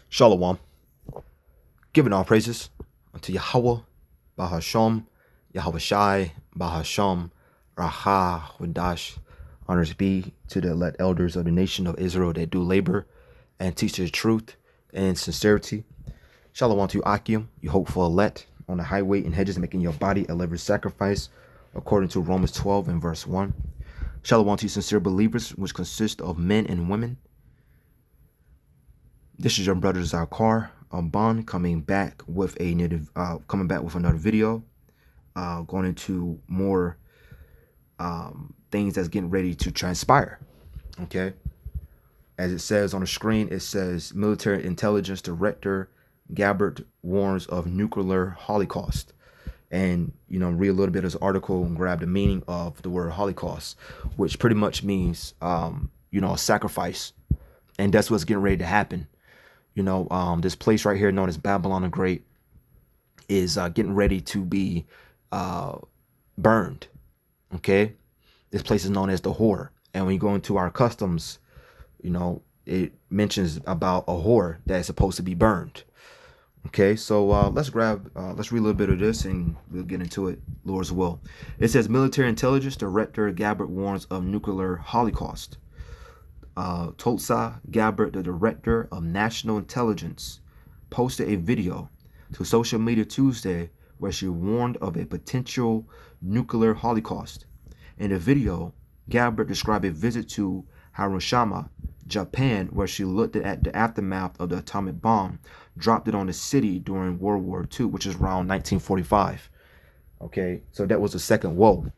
Shalom, giving all praises unto Yahweh, Bahasham, Yahweh Shai, Bahasham, Raha, Wadash. Honors be to the elect elders of the nation of Israel that do labor and teach the truth and sincerity. Shalom to you, Akim, you hopeful elect on the highway and hedges, making your body a living sacrifice, according to Romans 12 and verse 1. Shalom to you, sincere believers, which consist of men and women. This is your brother Zakar Bond coming back with another video, going into more things that's getting ready to transpire. Okay, as it says on the screen, it says military intelligence director Gabbard warns of nuclear holocaust. And read a little bit of this article and grab the meaning of the word holocaust, which pretty much means a sacrifice, and that's what's getting ready to happen. This place right here known as Babylon the Great is getting ready to be burned. Okay, this place is known as the whore, and when you go into our customs, it mentions about a whore that is supposed to be burned. Okay, so let's read a little bit of this and we'll get into it, Lord's will. It says military intelligence director Gabbard warns of nuclear holocaust. Tulsa Gabbard, the director of national intelligence, posted a video to social media Tuesday where she warned of a potential nuclear holocaust. In the video, Gabbard described a visit to Hiroshima, Japan, where she looked at the aftermath of the atomic bomb dropped it on the city during World War II, which is around 1945. Okay, so that was the second woe.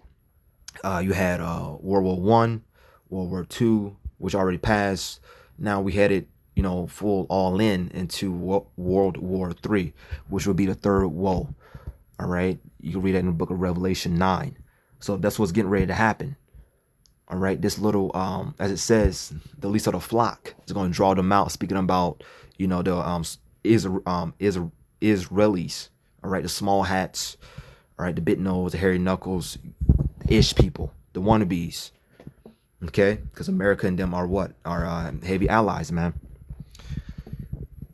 You had World War I, World War II, which already passed. Now we headed, full all into World War III, which would be the third woe. All right, you can read that in the book of Revelation 9. So that's what's getting ready to happen. All right, this little, as it says, the least of the flock is going to draw them out, speaking about, the Israelis. All right, the small hats. All right, the bit nose, the hairy knuckles, ish people, the wannabes. Okay, because America and them are what? Are heavy allies, man.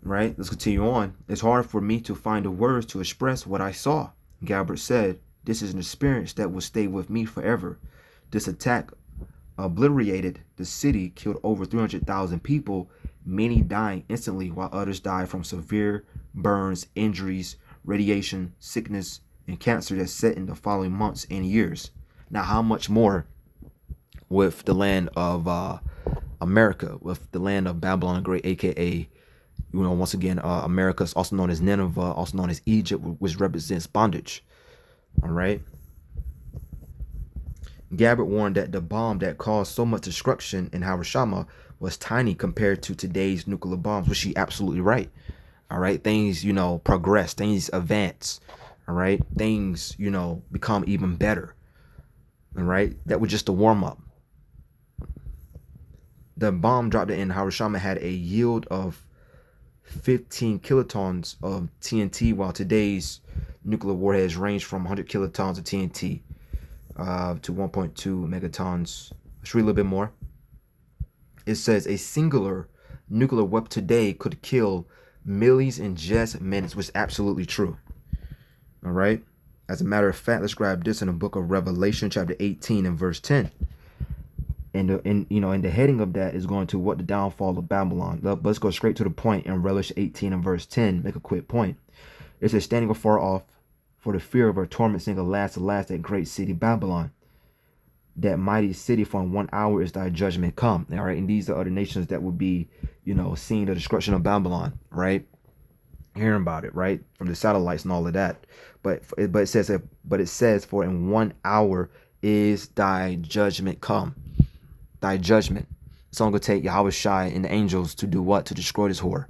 Right, let's continue on. It's hard for me to find the words to express what I saw, Gabbard said. This is an experience that will stay with me forever. This attack obliterated the city, killed over 300,000 people, many dying instantly while others died from severe burns, injuries, radiation, sickness, and cancer that set in the following months and years. Now, how much more with the land of America, with the land of Babylon the Great, aka, once again, America is also known as Nineveh, also known as Egypt, which represents bondage. All right. Gabbard warned that the bomb that caused so much destruction in Hiroshima was tiny compared to today's nuclear bombs, which she's absolutely right. All right. Things, progress, things advance. All right. Things, become even better. All right. That was just a warm up. The bomb dropped in Hiroshima had a yield of 15 kilotons of TNT, while today's nuclear warheads range from 100 kilotons of TNT to 1.2 megatons. Let's read a little bit more. It says a singular nuclear weapon today could kill millions in just minutes, which is absolutely true. All right. As a matter of fact, let's grab this in the book of Revelation, chapter 18 and verse 10. And the heading of that is going to what the downfall of Babylon. Let's go straight to the point in Revelation 18 and verse 10. Make a quick point. It says, standing afar off for the fear of her torment, saying, alas, alas, that great city Babylon, that mighty city, for in 1 hour is thy judgment come. All right, and these are other nations that would be, seeing the destruction of Babylon, right? Hearing about it, right, from the satellites and all of that. But it says, for in 1 hour is thy judgment come. Thy judgment. It's only going to take Yahweh Shai and the angels to do what? To destroy this whore.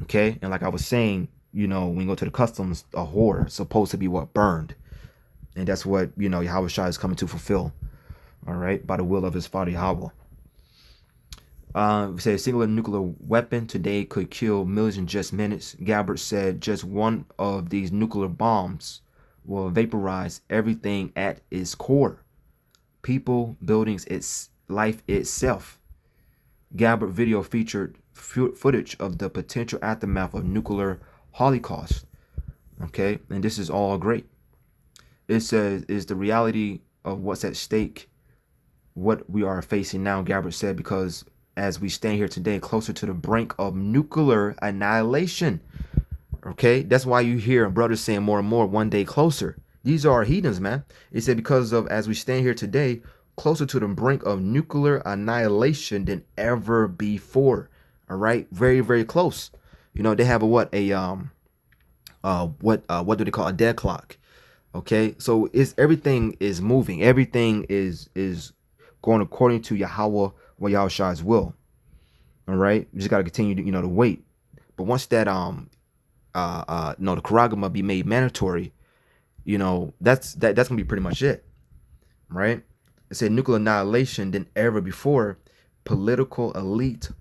Okay, and like I was saying, when you go to the customs, a whore is supposed to be what? Burned. And that's what, Yahweh Shai is coming to fulfill. All right, by the will of his father Yahweh. We say a singular nuclear weapon today could kill millions in just minutes. Gabbard said just one of these nuclear bombs will vaporize everything at its core. People, buildings, its life itself. Gabbard video featured footage of the potential aftermath of nuclear holocaust. Okay, and this is all great. It says, is the reality of what's at stake what we are facing now, Gabbard said, because as we stand here today, closer to the brink of nuclear annihilation. Okay, that's why you hear brothers saying more and more, one day closer. These are heathens, man. It said, because of as we stand here today, closer to the brink of nuclear annihilation than ever before. All right, very, very close. You know, they have a what do they call a dead clock? Okay, so it's everything is moving, everything is going according to Yahweh or Yahushua's will. All right, you just got to continue to to wait. But once that the Karagama be made mandatory, that's gonna be pretty much it, right? It said nuclear annihilation than ever before. Political elite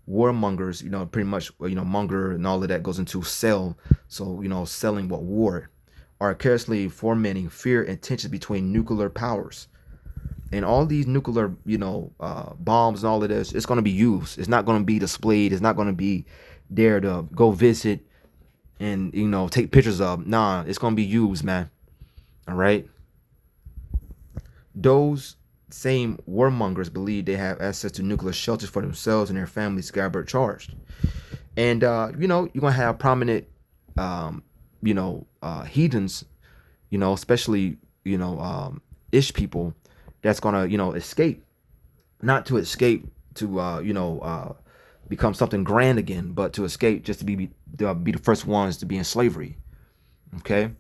warmongers, pretty much, monger and all of that goes into sell. So, selling what war are carelessly fomenting fear and tension between nuclear powers. And all these nuclear, bombs and all of this, it's going to be used. It's not going to be displayed. It's not going to be there to go visit and, take pictures of. Nah, it's going to be used, man. All right. Those same warmongers believe they have access to nuclear shelters for themselves and their families, Gabbard charged. And, you're going to have prominent, heathens, especially, ish people that's going to, escape, not to escape to, become something grand again, but to escape just to be the first ones to be in slavery. Okay.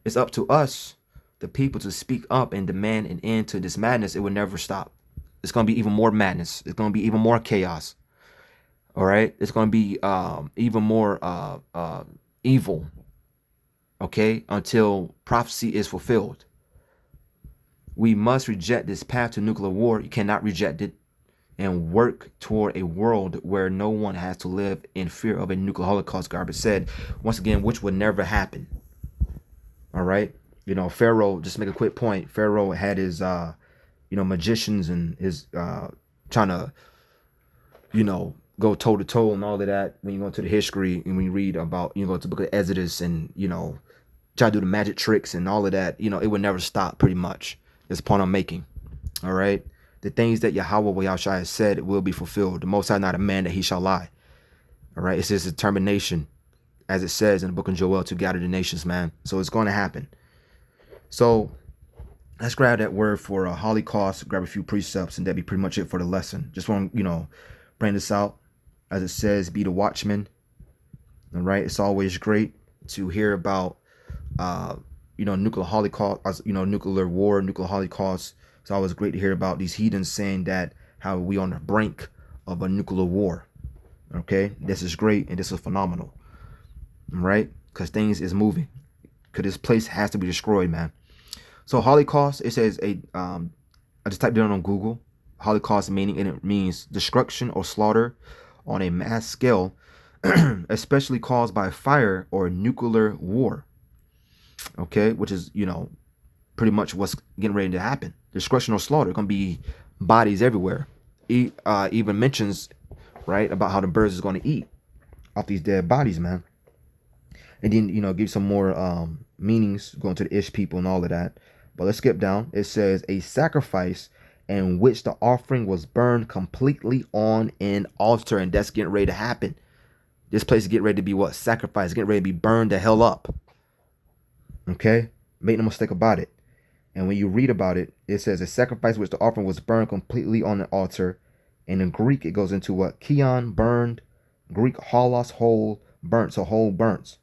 It's up to us, the people, to speak up and demand an end to this madness. It will never stop. It's going to be even more madness. It's going to be even more chaos. All right. It's going to be even more evil. Okay. Until prophecy is fulfilled. We must reject this path to nuclear war. You cannot reject it, and work toward a world where no one has to live in fear of a nuclear holocaust, Gabbard said. Once again, which would never happen. All right. Pharaoh, just make a quick point. Pharaoh had his, magicians and his trying to, go toe to toe and all of that. When you go into the history and when you read about, go to the book of Exodus and, try to do the magic tricks and all of that, it would never stop pretty much. That's the point I'm making. All right. The things that Yahweh Yahushua has said will be fulfilled. The Most High not a man that he shall lie. All right. It's his determination, as it says in the book of Joel, to gather the nations, man. So it's going to happen. So let's grab that word for a Holocaust, grab a few precepts, and that'd be pretty much it for the lesson. Just want to, bring this out. As it says, be the watchman. All right. It's always great to hear about, nuclear holocaust, nuclear war, nuclear holocaust. It's always great to hear about these heathens saying that how we on the brink of a nuclear war. Okay. This is great. And this is phenomenal. All right. Because things is moving. Because this place has to be destroyed, man. So Holocaust, it says I just typed it on Google. Holocaust meaning, and it means destruction or slaughter on a mass scale, especially caused by fire or nuclear war. Okay, which is, pretty much what's getting ready to happen. Destruction or slaughter. Going to be bodies everywhere. Even mentions, right, about how the birds is going to eat off these dead bodies, man. And then, give some more meanings going to the Ish people and all of that. But let's skip down. It says a sacrifice in which the offering was burned completely on an altar. And that's getting ready to happen. This place is getting ready to be what? Sacrifice. Getting ready to be burned the hell up. Okay? Make no mistake about it. And when you read about it, it says a sacrifice which the offering was burned completely on an altar. And in Greek, it goes into what? Kion, burned. Greek, holos, whole, burnt. So whole burnt.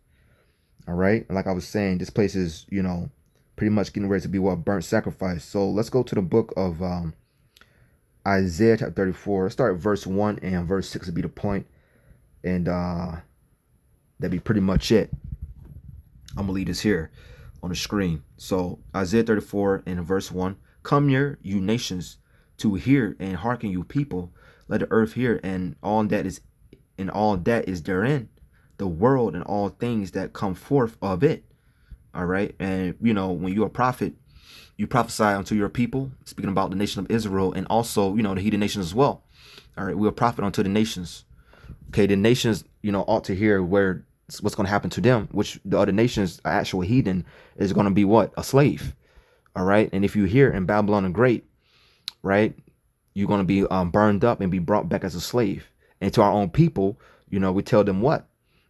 All right. And like I was saying, this place is, pretty much getting ready to be what? Burnt sacrifice. So let's go to the book of Isaiah chapter 34. Let's start at verse 1 and verse 6 would be the point. And that'd be pretty much it. I'm going to leave this here on the screen. So Isaiah 34 and verse 1. Come near, you nations, to hear, and hearken, you people. Let the earth hear, and all that is therein, the world and all things that come forth of it. All right. And, when you're a prophet, you prophesy unto your people, speaking about the nation of Israel and also, the heathen nations as well. All right, we're a prophet unto the nations. Okay, the nations, ought to hear what's going to happen to them, which the other nations, actual heathen, is going to be what? A slave. All right, and if you hear in Babylon the Great, right, you're going to be burned up and be brought back as a slave. And to our own people, we tell them what?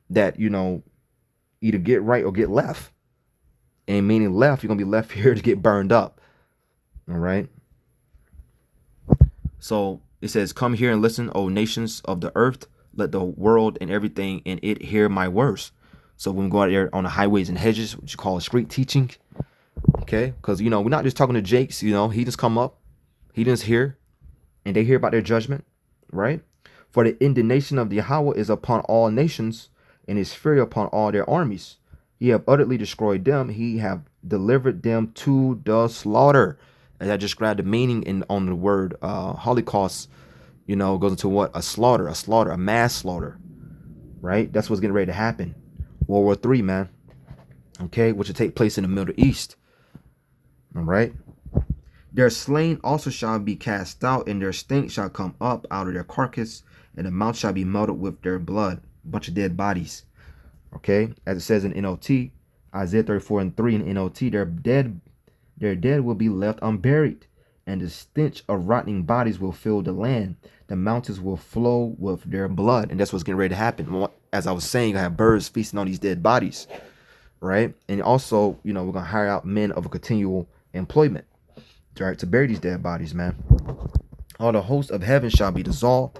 That, either get right or get left. And meaning left, you're going to be left here to get burned up. All right. So it says, come here and listen, O nations of the earth. Let the world and everything in it hear my words. So when we go out there on the highways and hedges, which you call street teaching, okay? Because, we're not just talking to Jakes, he just come up, he just hear, and they hear about their judgment, right? For the indignation of the Yahweh is upon all nations, and his fury upon all their armies. He have utterly destroyed them. He have delivered them to the slaughter. As I just grabbed the meaning on the word Holocaust, goes into what? A slaughter, a mass slaughter, right? That's what's getting ready to happen. World War III, man. Okay, which will take place in the Middle East. All right. Their slain also shall be cast out, and their stink shall come up out of their carcass, and the mouth shall be melted with their blood. A bunch of dead bodies. Okay, as it says in NLT, Isaiah 34:3 in NLT, their dead will be left unburied, and the stench of rotting bodies will fill the land. The mountains will flow with their blood. And that's what's getting ready to happen. As I was saying, I have birds feasting on these dead bodies, right? And also, we're going to hire out men of a continual employment, right, to bury these dead bodies, man. All the hosts of heaven shall be dissolved,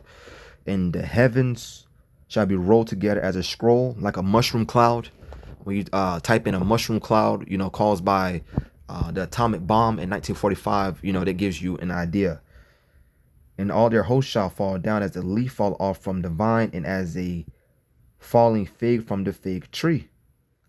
and the heavens shall be rolled together as a scroll, like a mushroom cloud. When you type in a mushroom cloud, caused by the atomic bomb in 1945, that gives you an idea. And all their hosts shall fall down as a leaf fall off from the vine, and as a falling fig from the fig tree.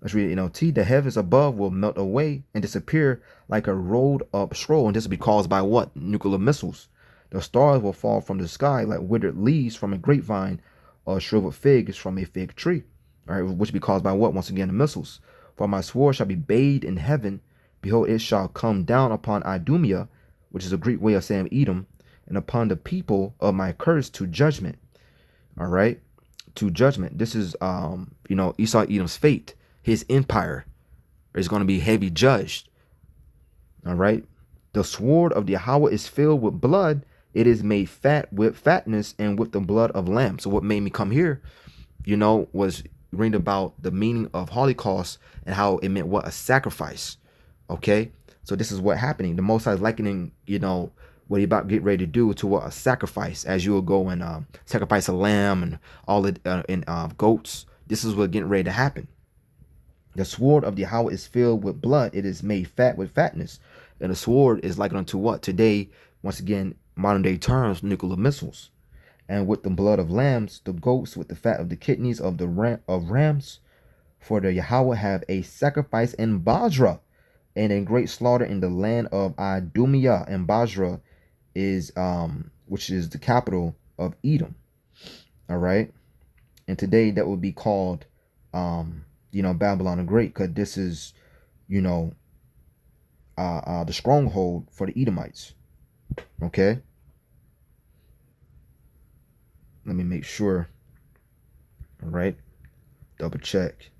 Let's read it NLT. The heavens above will melt away and disappear like a rolled up scroll. And this will be caused by what? Nuclear missiles. The stars will fall from the sky like withered leaves from a grapevine, or shriveled figs from a fig tree. All right, which will be caused by what? Once again, the missiles. For my sword shall be bathed in heaven. Behold, it shall come down upon Idumea, which is a Greek way of saying Edom, and upon the people of my curse to judgment. All right, to judgment. This is, Esau Edom's fate. His empire is going to be heavy judged. All right. The sword of the Yahweh is filled with blood. It is made fat with fatness and with the blood of lamb. So what made me come here, was reading about the meaning of Holocaust and how it meant what? A sacrifice. Okay. So this is what happening. The Most High is likening, what he about to get ready to do to what? A sacrifice, as you will go and sacrifice a lamb and all the goats. This is what getting ready to happen. The sword of the Yahweh is filled with blood. It is made fat with fatness. And the sword is likened unto what? Today, once again, modern day terms, nuclear missiles. And with the blood of lambs, the goats with the fat of the kidneys of the rams. For the Yahweh have a sacrifice in Basra, and a great slaughter in the land of Idumea. And Basra is, which is the capital of Edom. All right. And today that would be called, Babylon the Great, because this is, the stronghold for the Edomites. Okay. Let me make sure. All right. Double check.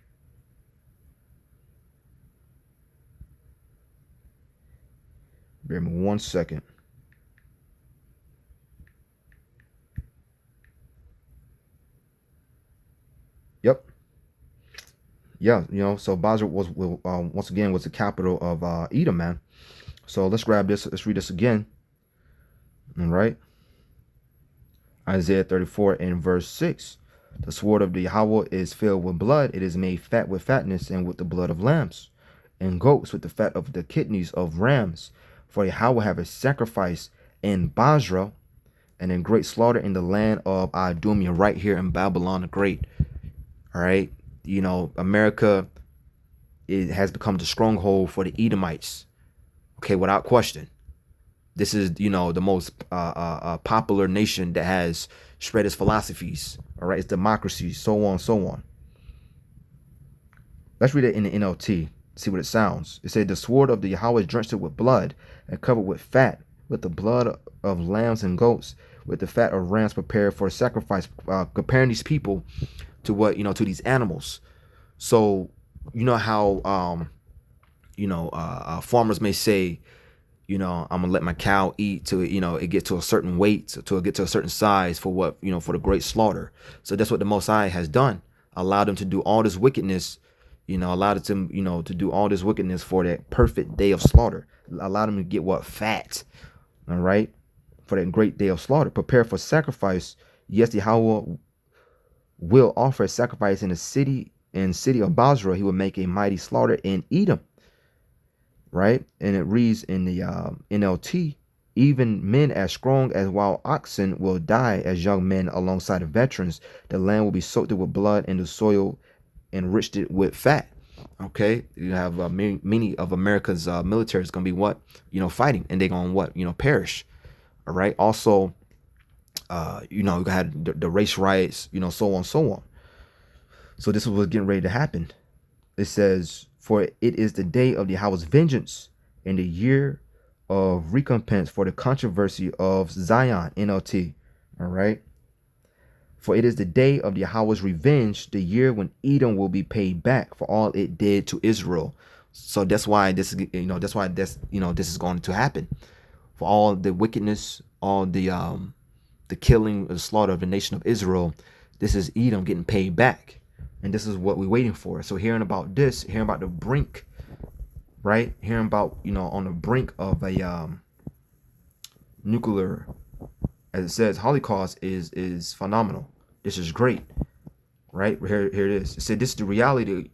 Bear me 1 second. Yep. Yeah, so Basra was once again was the capital of Edom, man. So let's grab this. Let's read this again. All right. Isaiah 34 and verse 6. The sword of the Yahweh is filled with blood. It is made fat with fatness and with the blood of lambs, and goats with the fat of the kidneys of rams. For Yahweh have a sacrifice in Basra, and in great slaughter in the land of Idumea, right here in Babylon the Great. All right. America, it has become the stronghold for the Edomites. Okay, without question. This is, the most popular nation that has spread its philosophies. All right, its democracy, so on, so on. Let's read it in the NLT. See what it sounds. It said, the sword of the Yahweh is drenched with blood and covered with fat, with the blood of lambs and goats, with the fat of rams prepared for sacrifice, comparing these people to what, to these animals. So you know how farmers may say, I'm gonna let my cow eat till it get to a certain weight, till it get to a certain size for what, for the great slaughter. So that's what the Most High has done. Allowed them to do all this wickedness, allowed them, to do all this wickedness for that perfect day of slaughter. Allowed them to get what? Fat. All right. For that great day of slaughter. Prepare for sacrifice. Yes, Yahweh will offer a sacrifice in the city of Basra. He will make a mighty slaughter in Edom. Right? And it reads in the NLT, even men as strong as wild oxen will die as young men alongside of veterans. The land will be soaked with blood and the soil enriched it with fat. Okay, you have many of America's military is going to be what, fighting, and they're going to what, perish. All right. Also, you had the race riots, so on, so on. So this is what's getting ready to happen. It says, for it is the day of Yahweh's vengeance and the year of recompense for the controversy of Zion, NLT. All right. For it is the day of Yahweh's revenge, the year when Edom will be paid back for all it did to Israel. So that's why this is, this is going to happen. For all the wickedness, all the killing, the slaughter of the nation of Israel, this is Edom getting paid back. And this is what we're waiting for. So hearing about this, hearing about the brink, right? Hearing about, on the brink of a nuclear, as it says, Holocaust is phenomenal. This is great, right? Here it is. It said this is the reality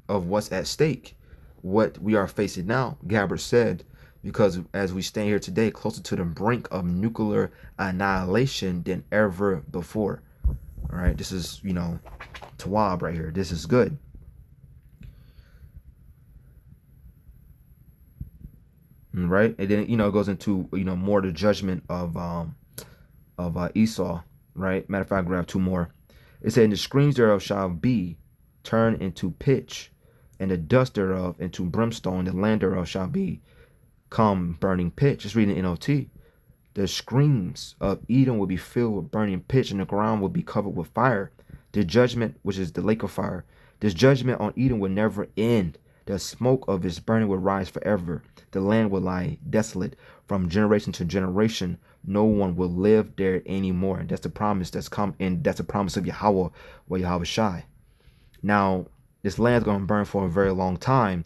of what's at stake, what we are facing now, Gabbard said, because as we stand here today, closer to the brink of nuclear annihilation than ever before. All right, this is, Tawab right here. This is good. Right, and then it goes into more the judgment of Esau. Right, matter of fact, I grab two more. It said, and the screams thereof shall be turned into pitch, and the dust thereof into brimstone. The land thereof shall be come burning pitch. Just reading the NLT. The screams of Edom will be filled with burning pitch, and the ground will be covered with fire. The judgment, which is the lake of fire, this judgment on Edom will never end. The smoke of its burning will rise forever. The land will lie desolate from generation to generation. No one will live there anymore. And that's the promise that's come, and that's the promise of Yahweh, or Yahweh Shai. Now, this land's going to burn for a very long time,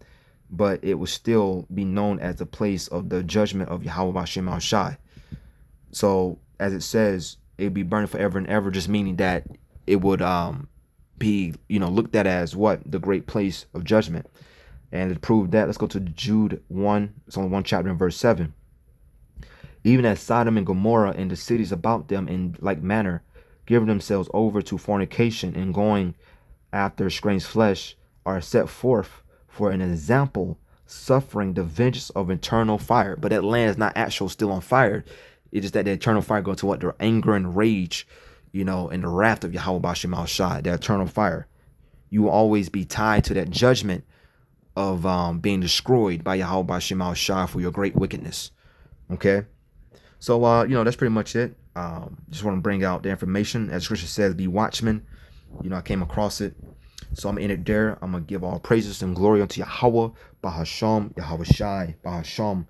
but it will still be known as the place of the judgment of Yahweh Bashem Shai. So, as it says, it'd be burning forever and ever, just meaning that it would be, looked at as what? The great place of judgment. And to prove that, let's go to Jude 1. It's only one chapter in verse 7. Even as Sodom and Gomorrah and the cities about them in like manner, giving themselves over to fornication and going after strange flesh, are set forth for an example, suffering the vengeance of eternal fire. But that land is not actual still on fire. It's just that the eternal fire goes to what? Their anger and rage, and the wrath of Yahweh Bashem Shai, the eternal fire. You will always be tied to that judgment of being destroyed by Yahweh Bashem Shai for your great wickedness. Okay, so that's pretty much it. Just want to bring out the information, as Scripture says, be watchmen. I came across it, so I'm in it there. I'm gonna give all praises and glory unto Yahweh Bahasham, Yahweh Shai Bahasham,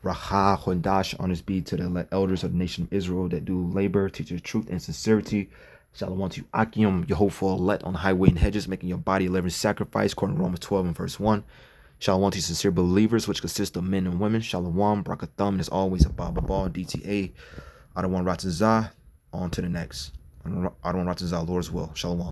Racha Hondash. Honors be to the elders of the nation of Israel that do labor, teach the truth and sincerity. Shalom to you, Akim, your hopeful elect on the highway and hedges, making your body a living sacrifice, according to Romans 12 and verse 1. Shalom to you, sincere believers, which consist of men and women. Shalom, Brakatham, and as always, Abba Ball, DTA, Adawan Ratazah. On to the next. Adawan Ratazah, Lord's will. Shalom.